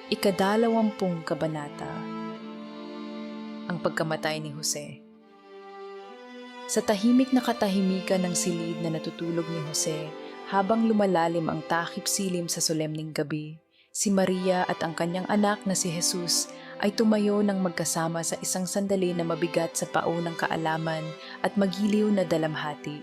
Ika-20 kabanata. Ang pagkamatay ni Jose. Sa tahimik na katahimikan ng silid na natutulog ni Jose, habang lumalalim ang takip silim sa solemning gabi, si Maria at ang kanyang anak na si Jesus ay tumayo ng magkasama sa isang sandali na mabigat sa pao ng kaalaman at magiliw na dalamhati.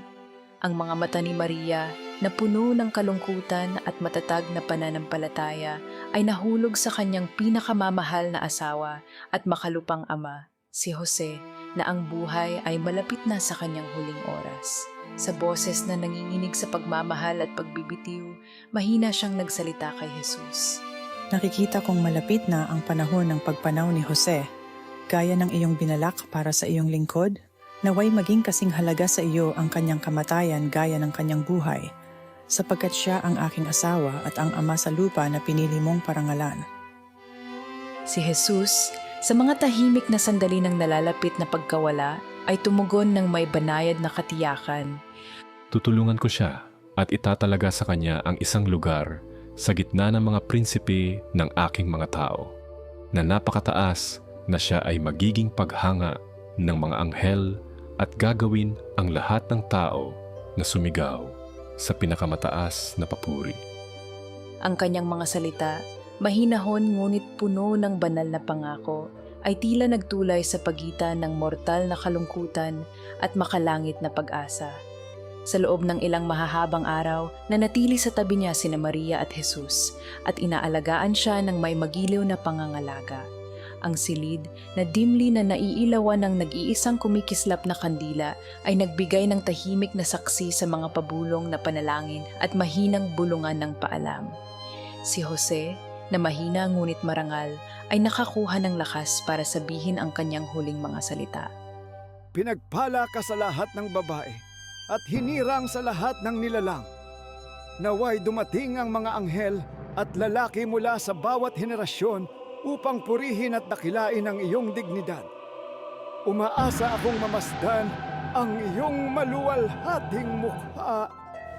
Ang mga mata ni Maria, na puno ng kalungkutan at matatag na pananampalataya, ay nahulog sa kanyang pinakamamahal na asawa at makalupang ama, si Jose, na ang buhay ay malapit na sa kanyang huling oras. Sa boses na nanginginig sa pagmamahal at pagbibitiw, mahina siyang nagsalita kay Jesus. Nakikita kong malapit na ang panahon ng pagpanaw ni Jose, gaya ng iyong binalak para sa iyong lingkod. Naway maging kasing halaga sa iyo ang kanyang kamatayan gaya ng kanyang buhay, sapagkat siya ang aking asawa at ang ama sa lupa na pinili mong parangalan. Si Jesus, sa mga tahimik na sandali ng nalalapit na pagkawala, ay tumugon ng may banayad na katiyakan. Tutulungan ko siya at itatalaga sa kanya ang isang lugar sa gitna ng mga prinsipe ng aking mga tao, na napakataas na siya ay magiging paghanga ng mga anghel at gagawin ang lahat ng tao na sumigaw sa pinakamataas na papuri. Ang kanyang mga salita, mahinahon ngunit puno ng banal na pangako, ay tila nagtulay sa pagitan ng mortal na kalungkutan at makalangit na pag-asa. Sa loob ng ilang mahahabang araw, nanatili sa tabi niya sina Maria at Jesus at inaalagaan siya ng may magiliw na pangangalaga. Ang silid na dimli na naiilawan ng nag-iisang kumikislap na kandila ay nagbigay ng tahimik na saksi sa mga pabulong na panalangin at mahinang bulungan ng paalam. Si Jose, na mahina ngunit marangal, ay nakakuha ng lakas para sabihin ang kanyang huling mga salita. Pinagpala ka sa lahat ng babae at hinirang sa lahat ng nilalang. Naway dumating ang mga anghel at lalaki mula sa bawat henerasyon upang purihin at dakilain ang iyong dignidad. Umaasa akong mamasdan ang iyong maluwalhating mukha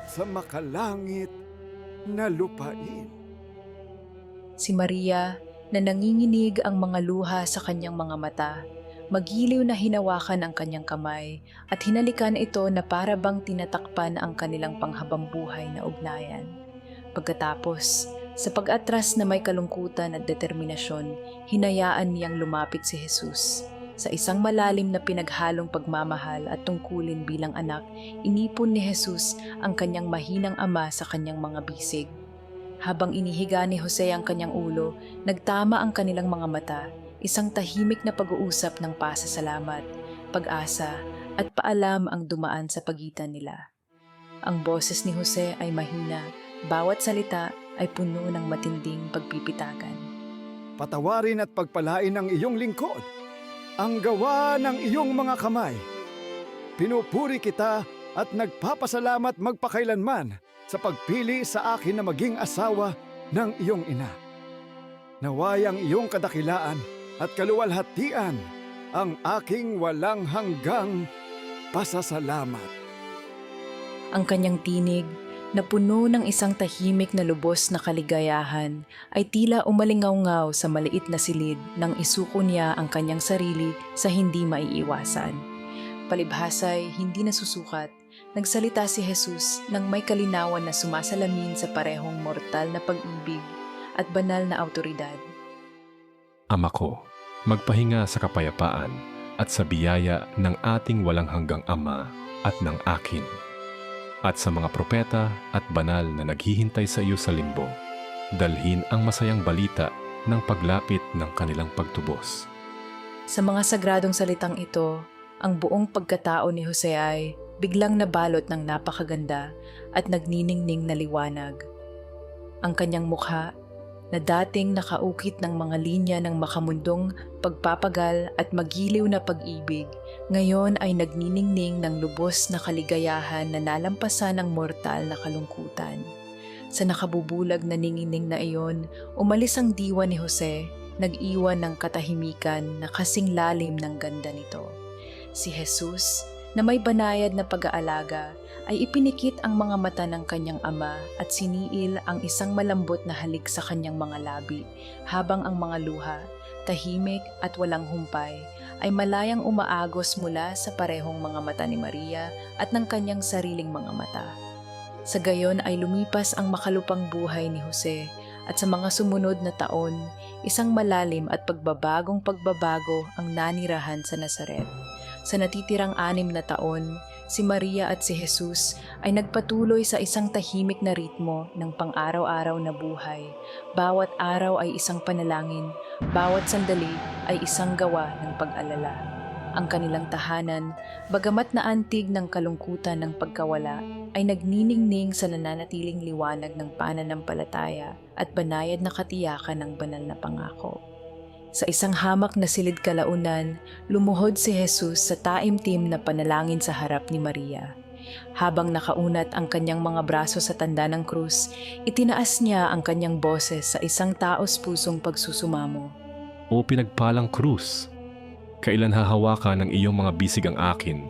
sa makalangit na lupain. Si Maria, na nanginginig ang mga luha sa kanyang mga mata, magiliw na hinawakan ang kanyang kamay at hinalikan ito na para bang tinatakpan ang kanilang panghabambuhay na ugnayan. Pagkatapos, sa pag-atras na may kalungkutan at determinasyon, hinayaan niyang lumapit si Jesus. Sa isang malalim na pinaghalong pagmamahal at tungkulin bilang anak, inipon ni Jesus ang kanyang mahinang ama sa kanyang mga bisig. Habang inihiga ni Jose ang kanyang ulo, nagtama ang kanilang mga mata, isang tahimik na pag-uusap ng pasasalamat, pag-asa at paalam ang dumaan sa pagitan nila. Ang boses ni Jose ay mahina, bawat salita ay puno ng matinding pagpipitagan. Patawarin at pagpalain ang iyong lingkod, ang gawa ng iyong mga kamay. Pinupuri kita at nagpapasalamat magpakailanman sa pagpili sa akin na maging asawa ng iyong ina. Naway ang iyong kadakilaan at kaluwalhatian ang aking walang hanggang pasasalamat. Ang kanyang tinig, na puno ng isang tahimik na lubos na kaligayahan, ay tila umalingaw-ngaw sa maliit na silid nang isuko niya ang kanyang sarili sa hindi maiiwasan. Palibhasay, hindi nasusukat, nagsalita si Jesus nang may kalinawan na sumasalamin sa parehong mortal na pag-ibig at banal na awtoridad. Ama ko, magpahinga sa kapayapaan at sa biyaya ng ating walang hanggang Ama at ng akin, at sa mga propeta at banal na naghihintay sa iyo sa limbo, dalhin ang masayang balita ng paglapit ng kanilang pagtubos. Sa mga sagradong salitang ito, ang buong pagkatao ni Jose ay biglang nabalot ng napakaganda at nagniningning na liwanag. Ang kanyang mukha, na dating nakaukit ng mga linya ng makamundong pagpapagal at magiliw na pag-ibig, ngayon ay nagniningning ng lubos na kaligayahan na nalampasan ng mortal na kalungkutan. Sa nakabubulag na ningining na iyon, umalis ang diwa ni Jose, nag-iwan ng katahimikan na kasing lalim ng ganda nito. Si Jesus, na may banayad na pag-aalaga ay ipinikit ang mga mata ng kanyang ama at siniil ang isang malambot na halik sa kanyang mga labi, habang ang mga luha, tahimik at walang humpay, ay malayang umaagos mula sa parehong mga mata ni Maria at ng kanyang sariling mga mata. Sa gayon ay lumipas ang makalupang buhay ni Jose, at sa mga sumunod na taon, isang malalim at pagbabagong pagbabago ang nanirahan sa Nazaret. Sa natitirang 6 na taon, si Maria at si Jesus ay nagpatuloy sa isang tahimik na ritmo ng pang-araw-araw na buhay. Bawat araw ay isang panalangin, bawat sandali ay isang gawa ng pag-alala. Ang kanilang tahanan, bagamat na antig ng kalungkutan ng pagkawala, ay nagniningning sa nananatiling liwanag ng pananampalataya at banayad na katiyakan ng banal na pangako. Sa isang hamak na silid kalaunan, lumuhod si Jesus sa taimtim na panalangin sa harap ni Maria. Habang nakaunat ang kanyang mga braso sa tanda ng krus, itinaas niya ang kanyang boses sa isang taos pusong pagsusumamo. O pinagpalang krus, kailan hahawakan ng iyong mga bisig ang akin?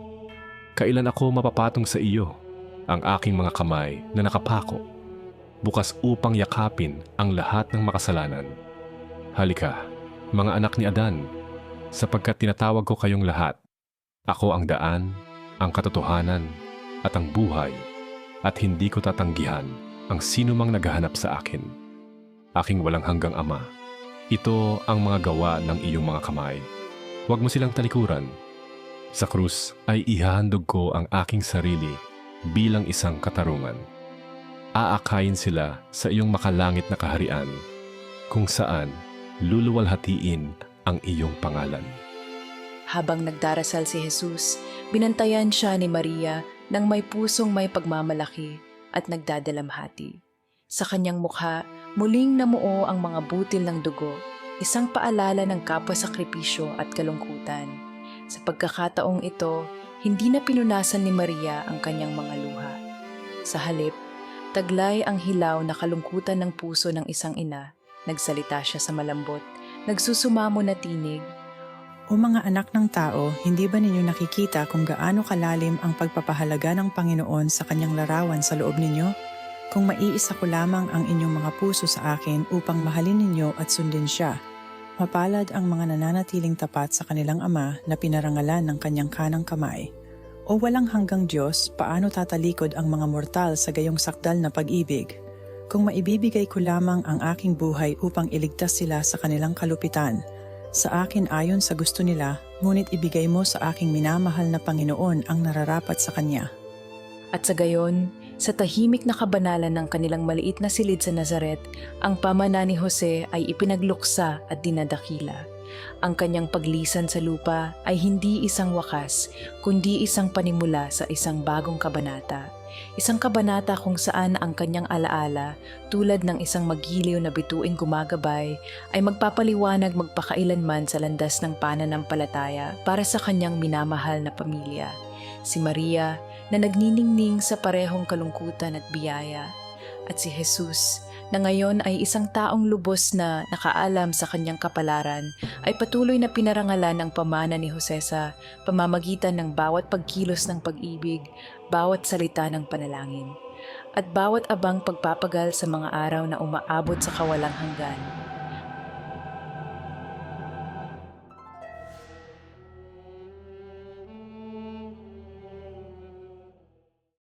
Kailan ako mapapatong sa iyo, ang aking mga kamay na nakapako, bukas upang yakapin ang lahat ng makasalanan? Halika, mga anak ni Adan, sapagkat tinatawag ko kayong lahat. Ako ang daan, ang katotohanan, at ang buhay, at hindi ko tatanggihan ang sinumang naghahanap sa akin. Aking walang hanggang Ama, ito ang mga gawa ng iyong mga kamay. Huwag mo silang talikuran. Sa krus ay ihahandog ko ang aking sarili bilang isang katarungan. Aakayin sila sa iyong makalangit na kaharian, kung saan luluwalhatiin ang iyong pangalan. Habang nagdarasal si Jesus, binantayan siya ni Maria ng may pusong may pagmamalaki at nagdadalamhati. Sa kanyang mukha, muling namuo ang mga butil ng dugo, isang paalala ng kapwa-sakripisyo at kalungkutan. Sa pagkakataong ito, hindi na pinunasan ni Maria ang kanyang mga luha. Sa halip, taglay ang hilaw na kalungkutan ng puso ng isang ina. Nagsalita siya sa malambot, nagsusumamo na tinig. O mga anak ng tao, hindi ba ninyo nakikita kung gaano kalalim ang pagpapahalaga ng Panginoon sa kanyang larawan sa loob ninyo? Kung maiisa ko lamang ang inyong mga puso sa akin upang mahalin ninyo at sundin siya, mapalad ang mga nananatiling tapat sa kanilang Ama na pinarangalan ng kanyang kanang kamay. O walang hanggang Diyos, paano tatalikod ang mga mortal sa gayong sakdal na pag-ibig? Kung maibibigay ko lamang ang aking buhay upang iligtas sila sa kanilang kalupitan, sa akin ayon sa gusto nila, ngunit ibigay mo sa aking minamahal na Panginoon ang nararapat sa Kanya. At sa gayon, sa tahimik na kabanalan ng kanilang maliit na silid sa Nazaret, ang pamana ni Jose ay ipinagluksa at dinadakila. Ang kanyang paglisan sa lupa ay hindi isang wakas, kundi isang panimula sa isang bagong kabanata. Isang kabanata kung saan ang kanyang alaala, tulad ng isang magiliw na bituing gumagabay, ay magpapaliwanag magpakailanman sa landas ng pananampalataya para sa kanyang minamahal na pamilya. Si Maria, na nagniningning sa parehong kalungkutan at biyaya, at si Jesus, na ngayon ay isang taong lubos na nakaalam sa kanyang kapalaran, ay patuloy na pinarangalan ang pamana ni Jose sa pamamagitan ng bawat pagkilos ng pag-ibig, bawat salita ng panalangin, at bawat abang pagpapagal sa mga araw na umaabot sa kawalang hanggan.